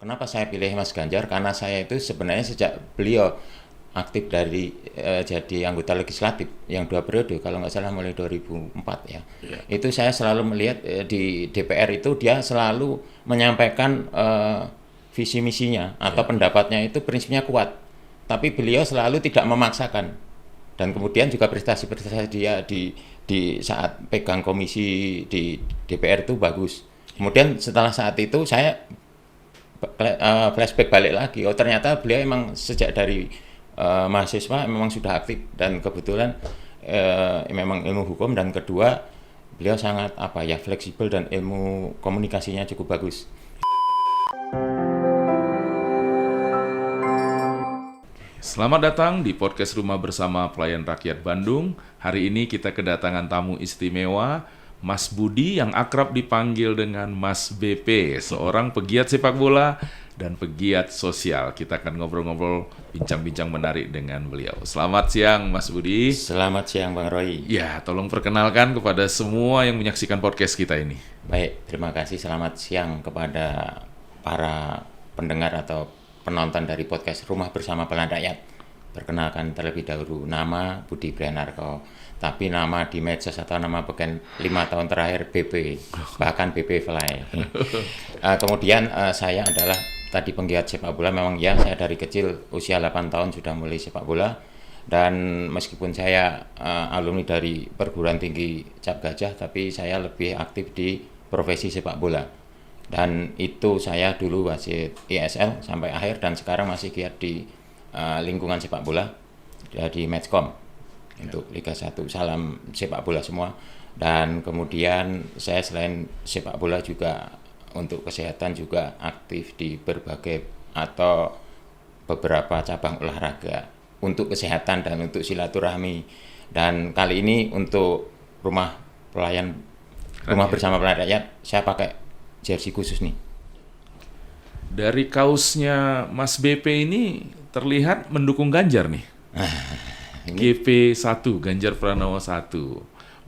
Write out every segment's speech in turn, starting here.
Kenapa saya pilih Mas Ganjar? Karena saya itu sebenarnya sejak beliau aktif dari jadi anggota legislatif yang 2 periode, kalau nggak salah mulai 2004 ya. Itu saya selalu melihat di DPR itu dia selalu menyampaikan visi misinya atau pendapatnya itu prinsipnya kuat. Tapi beliau selalu tidak memaksakan. Dan kemudian juga prestasi-prestasi dia di saat pegang komisi di DPR itu bagus. Kemudian setelah saat itu saya flashback balik lagi. Oh ternyata beliau emang sejak dari mahasiswa memang sudah aktif, dan kebetulan memang ilmu hukum, dan kedua beliau sangat fleksibel dan ilmu komunikasinya cukup bagus. Selamat datang di podcast Rumah Bersama Pelayan Rakyat Bandung. Hari ini kita kedatangan tamu istimewa, Mas Budi yang akrab dipanggil dengan Mas BP, seorang pegiat sepak bola dan pegiat sosial. Kita akan ngobrol-ngobrol, bincang-bincang menarik dengan beliau. Selamat siang Mas Budi. Selamat siang Bang Roy. Ya, tolong perkenalkan kepada semua yang menyaksikan podcast kita ini. Baik, terima kasih. Selamat siang kepada para pendengar atau penonton dari podcast Rumah Bersama Pelayan Rakyat. Perkenalkan terlebih dahulu, nama Budi Brianarko, tapi nama di medsos atau nama beken 5 tahun terakhir BP, bahkan BP Fly. Kemudian saya adalah tadi penggiat sepak bola. Memang ya, saya dari kecil usia 8 tahun sudah mulai sepak bola, dan meskipun saya alumni dari perguruan tinggi Cap Gajah, tapi saya lebih aktif di profesi sepak bola. Dan itu saya dulu wasit ISL sampai akhir, dan sekarang masih giat di lingkungan sepak bola di Matchcom untuk Liga 1. Salam sepak bola semua. Dan kemudian saya selain sepak bola juga untuk kesehatan juga aktif di berbagai atau beberapa cabang olahraga untuk kesehatan dan untuk silaturahmi. Dan kali ini untuk Rumah Bersama Pelayan Rakyat saya pakai jersey khusus nih. Dari kaosnya Mas BP ini terlihat mendukung Ganjar nih. GP1, Ganjar Pranowo 1.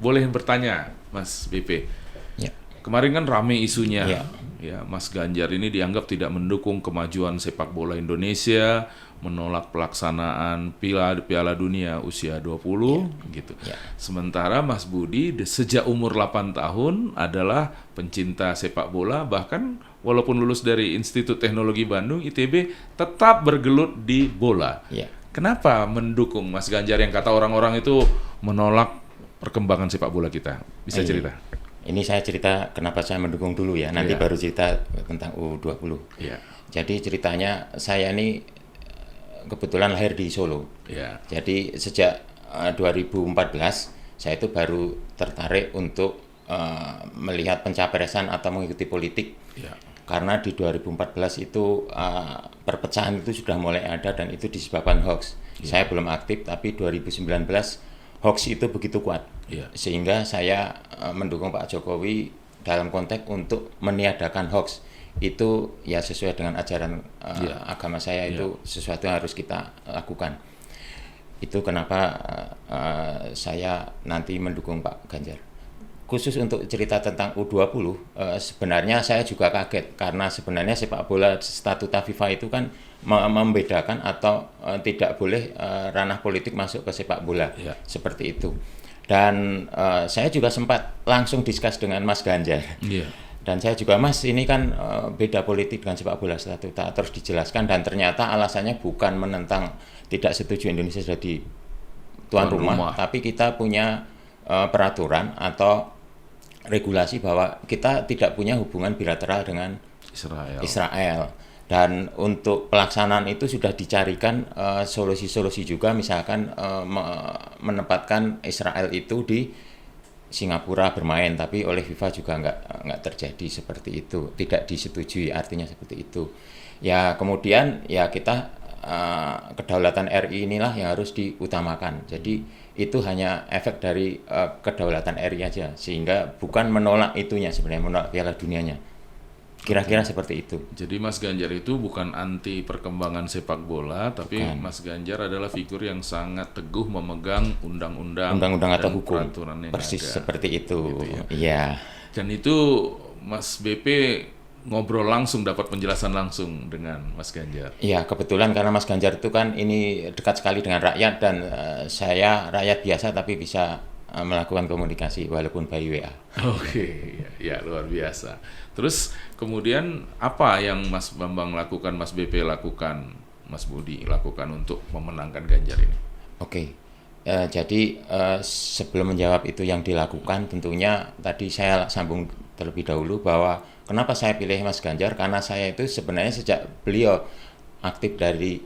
Boleh bertanya Mas BP? Ya. Kemarin kan rame isunya. Ya. Mas Ganjar ini dianggap tidak mendukung kemajuan sepak bola Indonesia, menolak pelaksanaan Piala Dunia usia 20 gitu. Ya. Sementara Mas Budi sejak umur 8 tahun adalah pencinta sepak bola, bahkan walaupun lulus dari Institut Teknologi Bandung ITB tetap bergelut di bola. Ya. Kenapa mendukung Mas Ganjar yang kata orang-orang itu menolak perkembangan sepak bola kita? Bisa cerita? Ini saya cerita kenapa saya mendukung dulu ya, nanti baru cerita tentang U20. Jadi ceritanya saya ini kebetulan lahir di Solo. Jadi sejak 2014 saya itu baru tertarik untuk melihat pencapresan atau mengikuti politik. Karena di 2014 itu perpecahan itu sudah mulai ada, dan itu disebabkan hoax. Saya belum aktif, tapi 2019 hoax itu begitu kuat. Sehingga saya mendukung Pak Jokowi dalam konteks untuk meniadakan hoax. Itu ya sesuai dengan ajaran agama saya, itu sesuatu yang harus kita lakukan. Itu kenapa saya nanti mendukung Pak Ganjar. Khusus untuk cerita tentang U20, sebenarnya saya juga kaget, karena sebenarnya sepak bola statuta FIFA itu kan membedakan atau tidak boleh ranah politik masuk ke sepak bola, seperti itu. Dan saya juga sempat langsung diskus dengan Mas Ganjar. Dan saya juga, Mas, ini kan beda politik dengan sepak bola statuta, terus dijelaskan, dan ternyata alasannya bukan menentang tidak setuju Indonesia jadi tuan rumah, tapi kita punya peraturan atau regulasi bahwa kita tidak punya hubungan bilateral dengan Israel. Dan untuk pelaksanaan itu sudah dicarikan solusi-solusi juga, misalkan menempatkan Israel itu di Singapura bermain, tapi oleh FIFA juga nggak terjadi seperti itu, tidak disetujui, artinya seperti itu. Ya kemudian ya kita kedaulatan RI inilah yang harus diutamakan. Jadi itu hanya efek dari kedaulatan RI aja, sehingga bukan menolak itunya sebenarnya, menolak Piala Dunianya. Kira-kira seperti itu. Jadi Mas Ganjar itu bukan anti perkembangan sepak bola, tapi Mas Ganjar adalah figur yang sangat teguh memegang undang-undang atau hukum. Peraturan yang persis ada. Seperti itu. Gitu ya. Dan itu Mas BP ngobrol langsung, dapat penjelasan langsung dengan Mas Ganjar. Iya, kebetulan karena Mas Ganjar itu kan ini dekat sekali dengan rakyat dan saya rakyat biasa tapi bisa melakukan komunikasi walaupun by WA. Oke, ya luar biasa. Terus kemudian apa yang Mas Bambang lakukan, Mas BP lakukan, Mas Budi lakukan untuk memenangkan Ganjar ini? Oke, jadi sebelum menjawab itu yang dilakukan, tentunya tadi saya sambung terlebih dahulu bahwa kenapa saya pilih Mas Ganjar, karena saya itu sebenarnya sejak beliau aktif dari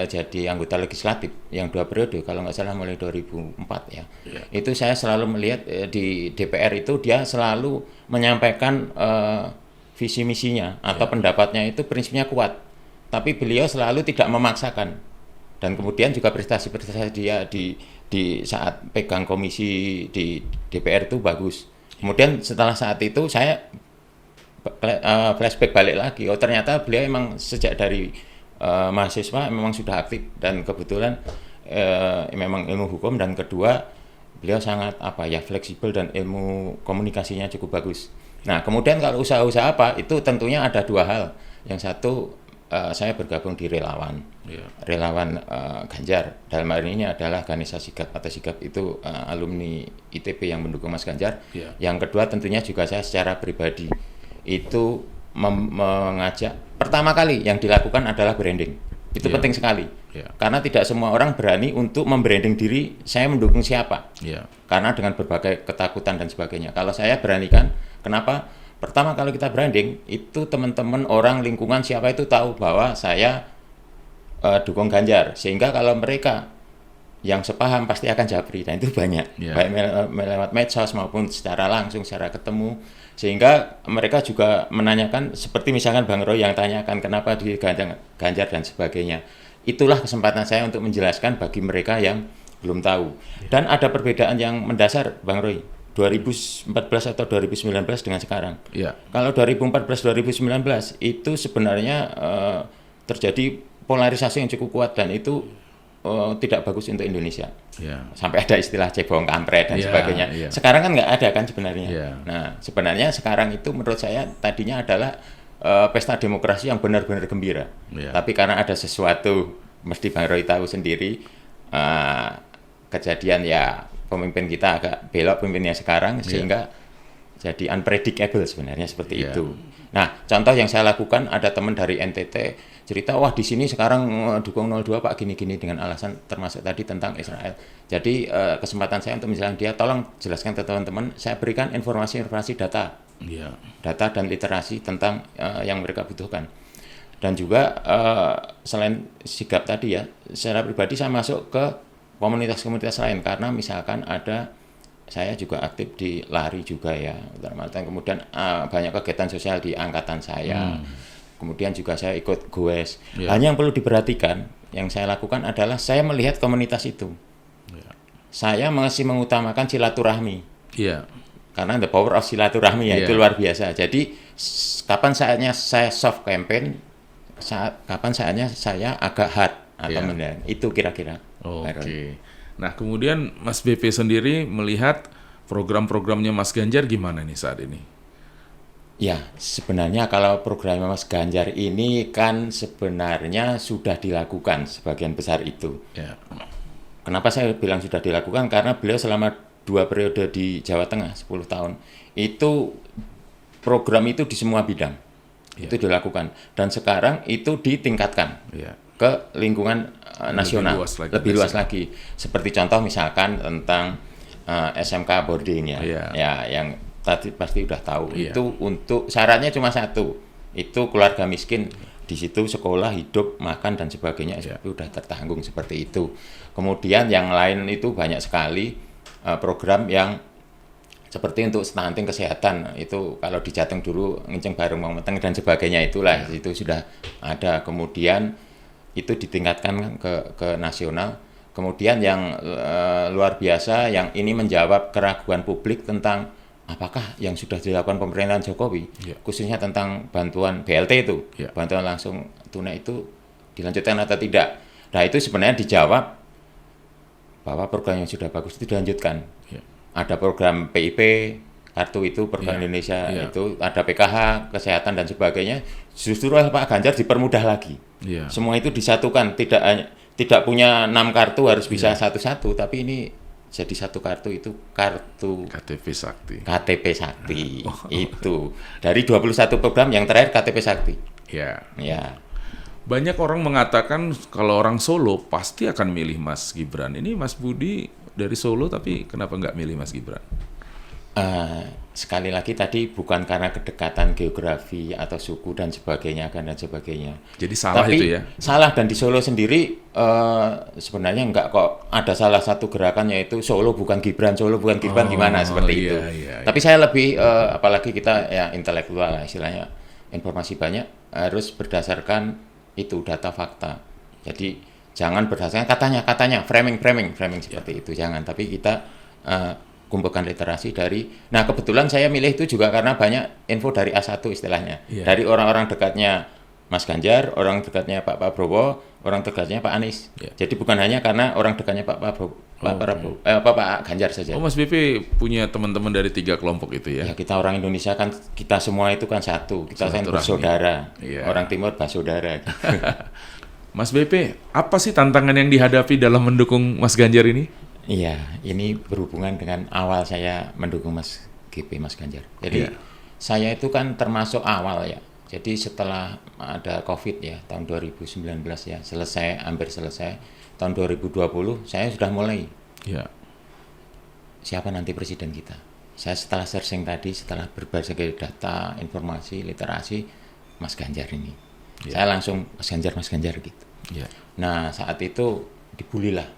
jadi anggota legislatif yang 2 periode, kalau nggak salah mulai 2004 ya. Itu saya selalu melihat di DPR itu dia selalu menyampaikan visi misinya atau pendapatnya itu prinsipnya kuat, tapi beliau selalu tidak memaksakan. Dan kemudian juga prestasi-prestasi dia di saat pegang komisi di DPR itu bagus. Kemudian setelah saat itu saya flashback balik lagi, oh ternyata beliau emang sejak dari mahasiswa memang sudah aktif dan kebetulan memang ilmu hukum, dan kedua beliau sangat fleksibel dan ilmu komunikasinya cukup bagus. Nah kemudian kalau usaha-usaha apa itu tentunya ada 2 hal. Yang satu saya bergabung di relawan, relawan Ganjar. Dalam hal ini adalah Ganesha Sigap atau Sigap itu alumni ITB yang mendukung Mas Ganjar. Yang kedua tentunya juga saya secara pribadi itu mengajak, pertama kali yang dilakukan adalah branding. Itu penting sekali. Karena tidak semua orang berani untuk membranding diri saya mendukung siapa. Karena dengan berbagai ketakutan dan sebagainya. Kalau saya beranikan, kenapa? Pertama kalau kita branding, itu teman-teman orang lingkungan siapa itu tahu bahwa saya dukung Ganjar. Sehingga kalau mereka yang sepaham pasti akan japri, dan itu banyak. Baik lewat medsos maupun secara langsung, secara ketemu. Sehingga mereka juga menanyakan, seperti misalkan Bang Roy yang tanyakan kenapa di Ganjar dan sebagainya. Itulah kesempatan saya untuk menjelaskan bagi mereka yang belum tahu. Dan ada perbedaan yang mendasar Bang Roy, 2014 atau 2019 dengan sekarang. Kalau 2014-2019 itu sebenarnya terjadi polarisasi yang cukup kuat, dan itu tidak bagus untuk Indonesia. Sampai ada istilah cebong kampret dan sebagainya. Sekarang kan nggak ada kan sebenarnya. Nah sebenarnya sekarang itu menurut saya tadinya adalah pesta demokrasi yang benar-benar gembira. Tapi karena ada sesuatu, mesti Bang Roy tahu sendiri, kejadian ya pemimpin kita agak belok pemimpinnya sekarang, sehingga jadi unpredictable sebenarnya seperti itu. Nah, contoh yang saya lakukan, ada teman dari NTT cerita, wah di sini sekarang dukung 02 Pak gini-gini, dengan alasan termasuk tadi tentang Israel. Jadi kesempatan saya untuk menjelaskan dia, tolong jelaskan ke teman-teman, saya berikan informasi-informasi data dan literasi tentang yang mereka butuhkan. Dan juga selain sigap tadi ya, secara pribadi saya masuk ke komunitas-komunitas lain, karena misalkan saya juga aktif di lari juga ya, kemudian banyak kegiatan sosial di angkatan saya. Kemudian juga saya ikut goes. Hanya yang perlu diperhatikan, yang saya lakukan adalah saya melihat komunitas itu. Saya masih mengutamakan silaturahmi. Karena the power of silaturahmi itu luar biasa. Jadi kapan saatnya saya soft campaign, kapan saatnya saya agak hard atau itu kira-kira. Oke. Nah kemudian Mas BP sendiri melihat program-programnya Mas Ganjar gimana nih saat ini? Ya, sebenarnya kalau program Mas Ganjar ini kan sebenarnya sudah dilakukan sebagian besar itu. Kenapa saya bilang sudah dilakukan? Karena beliau selama 2 periode di Jawa Tengah, 10 tahun, itu program itu di semua bidang. Itu dilakukan. Dan sekarang itu ditingkatkan ke lingkungan nasional, lebih luas lagi. Seperti contoh misalkan tentang SMK boarding ya, yang tadi pasti udah tahu. Itu untuk syaratnya cuma satu, itu keluarga miskin, di situ sekolah, hidup, makan dan sebagainya itu udah tertanggung seperti itu. Kemudian yang lain itu banyak sekali program yang seperti untuk stunting kesehatan, itu kalau di Jateng dulu nginceng bareng mau meteng dan sebagainya, itulah itu sudah ada. Kemudian itu ditingkatkan ke nasional. Kemudian yang luar biasa, yang ini menjawab keraguan publik tentang apakah yang sudah dilakukan pemerintahan Jokowi, khususnya tentang bantuan BLT itu, bantuan langsung tunai itu dilanjutkan atau tidak. Nah itu sebenarnya dijawab bahwa program yang sudah bagus itu dilanjutkan. Ada program PIP, kartu itu Program Indonesia itu ada PKH, kesehatan dan sebagainya, justru Pak Ganjar dipermudah lagi. Semua itu disatukan, tidak punya 6 kartu harus bisa satu-satu, tapi ini jadi satu kartu, itu kartu KTP Sakti. KTP Sakti. Itu dari 21 program yang terakhir KTP Sakti. Ya. Banyak orang mengatakan kalau orang Solo pasti akan milih Mas Gibran. Ini Mas Budi dari Solo, tapi kenapa nggak milih Mas Gibran? Sekali lagi tadi bukan karena kedekatan geografi atau suku dan sebagainya. Jadi salah tapi, itu ya? Salah, dan di Solo sendiri sebenarnya enggak kok. Ada salah satu gerakan yaitu Solo bukan Gibran gimana seperti itu. Tapi saya lebih apalagi kita ya intelektual lah istilahnya, informasi banyak, harus berdasarkan itu data fakta. Jadi jangan berdasarkan katanya framing seperti itu, jangan. Tapi kita kumpulkan literasi dari, nah kebetulan saya milih itu juga karena banyak info dari A1 istilahnya, dari orang-orang dekatnya Mas Ganjar, orang dekatnya Pak Prabowo, orang dekatnya Pak Anies. Jadi bukan hanya karena orang dekatnya Pak Ganjar saja. Mas BP punya teman-teman dari 3 kelompok itu ya? Ya, kita orang Indonesia kan, kita semua itu kan satu, kita kan bersaudara, orang Timur bersaudara. Gitu. Mas BP, apa sih tantangan yang dihadapi dalam mendukung Mas Ganjar ini? Iya, ini berhubungan dengan awal saya mendukung Mas Ganjar. Jadi saya itu kan termasuk awal ya. Jadi setelah ada COVID ya, tahun 2019 ya, hampir selesai. Tahun 2020 saya sudah mulai. Siapa nanti presiden kita? Saya setelah searching tadi, setelah berbagai data, informasi, literasi, Mas Ganjar ini. Saya langsung Mas Ganjar gitu. Nah, saat itu dibully lah.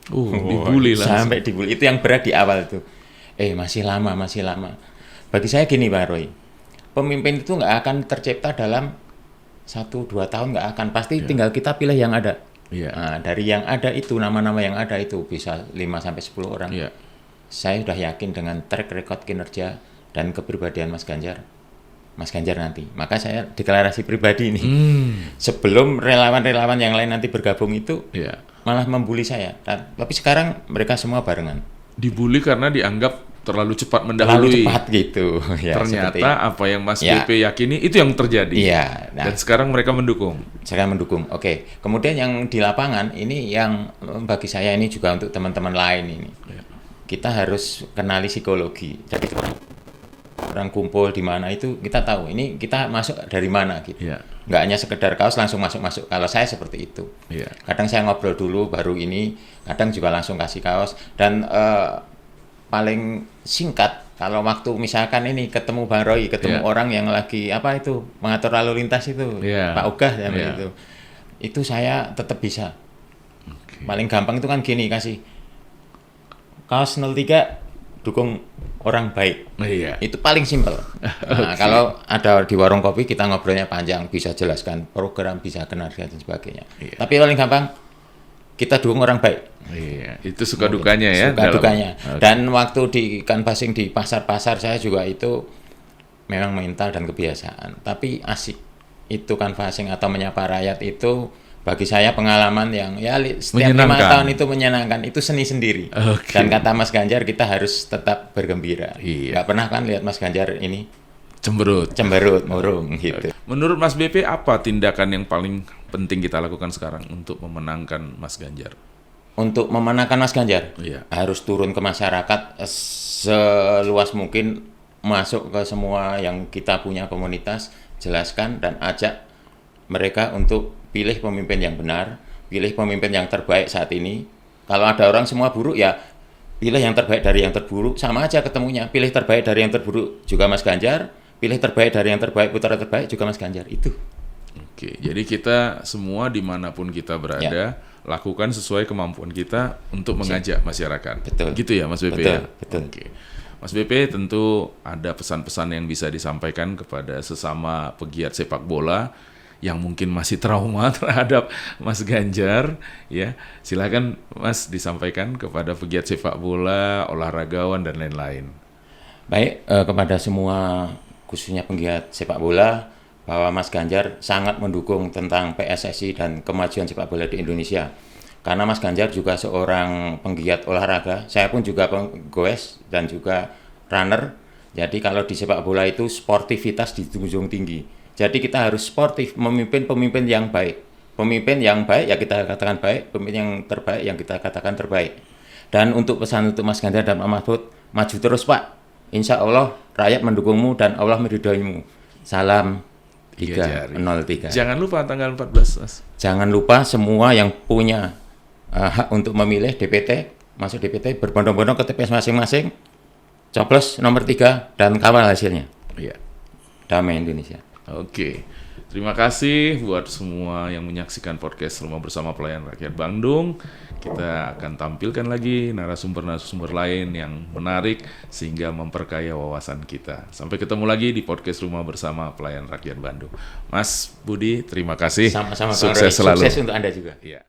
Dibully lah. Sampai dibully. Itu yang berat di awal itu. Masih lama. Bagi saya gini Pak Roy, pemimpin itu nggak akan tercipta dalam 1-2 tahun, nggak akan. Pasti tinggal kita pilih yang ada. Nah, dari yang ada itu, nama-nama yang ada itu bisa 5-10 orang. Saya sudah yakin dengan track record kinerja dan kepribadian Mas Ganjar nanti. Maka saya deklarasi pribadi ini. Sebelum relawan-relawan yang lain nanti bergabung itu malah membuli saya. Tapi sekarang mereka semua barengan. Dibully karena dianggap terlalu cepat mendahului. Terlalu cepat gitu. Ternyata apa yang Mas BP yakini itu yang terjadi. Dan sekarang mereka mendukung. Oke. Kemudian yang di lapangan ini yang bagi saya ini juga untuk teman-teman lain ini. Kita harus kenali psikologi. Jadi orang kumpul di mana itu kita tahu ini kita masuk dari mana gitu. Nggak hanya sekedar kaos langsung masuk. Kalau saya seperti itu. Kadang saya ngobrol dulu baru ini, kadang juga langsung kasih kaos. Dan paling singkat kalau waktu misalkan ini ketemu Bang Roy, ketemu orang yang lagi mengatur lalu lintas itu, Pak Ogah itu saya tetap bisa. Paling gampang itu kan gini, kasih kaos 03 dukung orang baik. Itu paling simpel. Nah, kalau ada di warung kopi kita ngobrolnya panjang, bisa jelaskan program, bisa kenal dan sebagainya. Tapi paling gampang kita dukung orang baik. Itu suka dukanya ya. Dukanya. Dan waktu di canvassing di pasar-pasar saya juga itu memang mental dan kebiasaan. Tapi asik itu canvassing atau menyapa rakyat itu bagi saya pengalaman yang setiap 5 tahun itu menyenangkan, itu seni sendiri. Dan kata Mas Ganjar kita harus tetap bergembira. Nggak pernah kan lihat Mas Ganjar ini cemberut, murung gitu. Menurut Mas BP apa tindakan yang paling penting kita lakukan sekarang untuk memenangkan Mas Ganjar? Untuk memenangkan Mas Ganjar harus turun ke masyarakat seluas mungkin, masuk ke semua yang kita punya komunitas, jelaskan dan ajak mereka untuk pilih pemimpin yang benar, pilih pemimpin yang terbaik saat ini. Kalau ada orang semua buruk ya pilih yang terbaik dari yang terburuk, sama aja ketemunya. Pilih terbaik dari yang terburuk juga Mas Ganjar, pilih terbaik dari yang terbaik, putra terbaik juga Mas Ganjar. Itu. Oke, jadi kita semua dimanapun kita berada, lakukan sesuai kemampuan kita untuk mengajak masyarakat. Betul. Gitu ya Mas BP? Betul. Oke. Mas BP tentu ada pesan-pesan yang bisa disampaikan kepada sesama pegiat sepak bola yang mungkin masih trauma terhadap Mas Ganjar, ya. Silakan Mas disampaikan kepada pegiat sepak bola, olahragawan dan lain-lain. Baik, kepada semua khususnya pegiat sepak bola, bahwa Mas Ganjar sangat mendukung tentang PSSI dan kemajuan sepak bola di Indonesia. Karena Mas Ganjar juga seorang penggiat olahraga, saya pun juga penggoes dan juga runner. Jadi kalau di sepak bola itu sportivitas dijunjung tinggi. Jadi kita harus sportif, memimpin pemimpin yang baik. Pemimpin yang baik ya kita katakan baik, pemimpin yang terbaik yang kita katakan terbaik. Dan untuk pesan untuk Mas Ganjar dan Pak Mahfud, maju terus Pak. Insya Allah rakyat mendukungmu dan Allah meridhoimu. Salam 303. Jangan lupa tanggal 14, Mas. Jangan lupa semua yang punya hak untuk memilih DPT, masuk DPT, berbondong-bondong ke TPS masing-masing, coblos nomor 3 dan kawal hasilnya. Iya. Damai Indonesia. Oke. Terima kasih buat semua yang menyaksikan podcast Rumah Bersama Pelayan Rakyat Bandung. Kita akan tampilkan lagi narasumber-narasumber lain yang menarik sehingga memperkaya wawasan kita. Sampai ketemu lagi di podcast Rumah Bersama Pelayan Rakyat Bandung. Mas Budi, terima kasih. Sama-sama. Sukses selalu. Sukses untuk Anda juga. Iya.